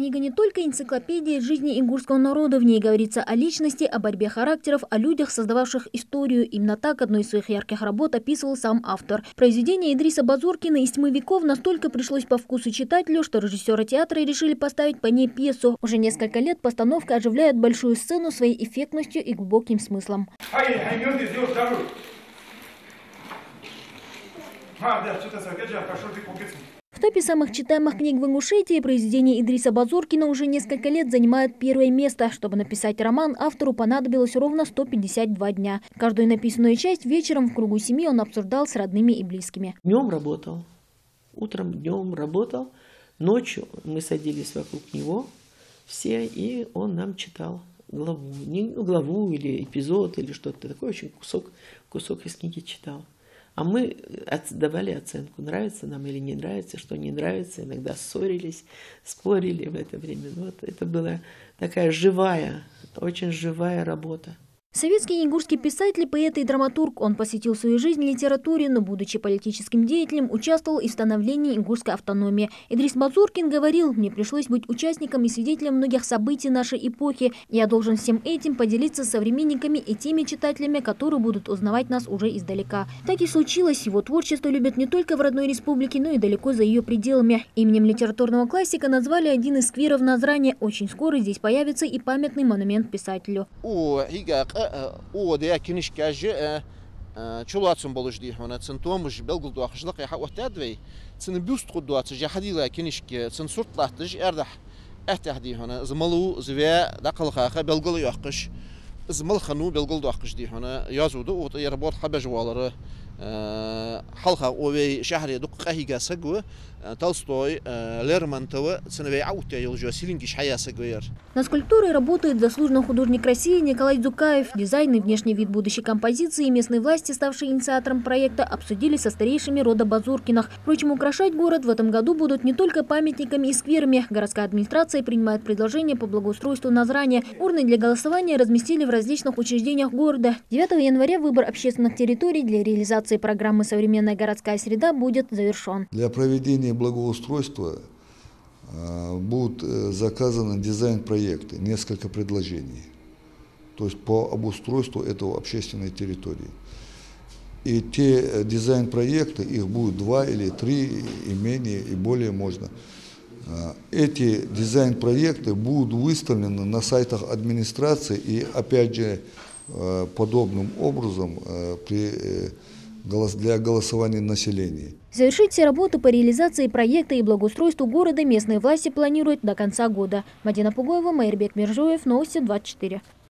книга не только энциклопедия жизни ингушского народа. В ней говорится о личности, о борьбе характеров, о людях, создававших историю. Именно так одну из своих ярких работ описывал сам автор. Произведение Идриса Базуркина «Из тьмы веков» настолько пришлось по вкусу читателю, что режиссеры театра решили поставить по ней пьесу. Уже несколько лет постановка оживляет большую сцену своей эффектностью и глубоким смыслом. В топе самых читаемых книг в Ингушетии произведения Идриса Базуркина уже несколько лет занимают первое место. Чтобы написать роман, автору понадобилось ровно 152 дня. Каждую написанную часть вечером в кругу семьи он обсуждал с родными и близкими. Днем работал, утром, днем работал, ночью мы садились вокруг него все, и он нам читал главу. Не главу или эпизод, или что-то такое, очень кусок из книги читал. А мы давали оценку, нравится нам или не нравится, что не нравится. Иногда ссорились, спорили в это время. Вот это была такая живая, очень живая работа. Советский ингушский писатель, поэт и драматург. Он посвятил свою жизнь литературе, но, будучи политическим деятелем, участвовал и в становлении ингушской автономии. Идрис Базуркин говорил: «Мне пришлось быть участником и свидетелем многих событий нашей эпохи. Я должен всем этим поделиться с современниками и теми читателями, которые будут узнавать нас уже издалека». Так и случилось. Его творчество любят не только в родной республике, но и далеко за ее пределами. Именем литературного классика назвали один из скверов в Назране. Очень скоро здесь появится и памятный монумент писателю. او ده کنیش کاجه چلواتون بالوش دی هونه سنتومش بلغل دو آخرجلق يا حوت تدوي سن بيست قدوات جهدي لا کنیش که سن صورت لاتج اردح احتهدي هونه زملو زويا دقل خاخه بلغل يحقش زمل خنو بلغل دو آخرج دی هونه يازودو او يربط خبج والره حلقة وبي شهر دقة هيجا سجوا Толстой, Лермонтова, ценовые ауты, елжу, силинги шая сагуер. На скульптуре работает заслуженный художник России Николай Дзукаев. Дизайн и внешний вид будущей композиции местные власти, ставшие инициатором проекта, обсудили со старейшими рода Базуркиных. Впрочем, украшать город в этом году будут не только памятниками и скверами. Городская администрация принимает предложения по благоустройству Назрани. Урны для голосования разместили в различных учреждениях города. 9 января выбор общественных территорий для реализации программы «Современная городская среда» будет завершен. Для проведения благоустройства будут заказаны дизайн-проекты, несколько предложений, то есть по обустройству этого общественной территории. И те дизайн-проекты, их будет 2 или 3, и менее, и более можно. Эти дизайн-проекты будут выставлены на сайтах администрации и, опять же, подобным образом для голосования населения. Завершить все работы по реализации проекта и благоустройству города местные власти планируют до конца года. Мадина Пугоева, Майрбек Миржоев, Новости 24.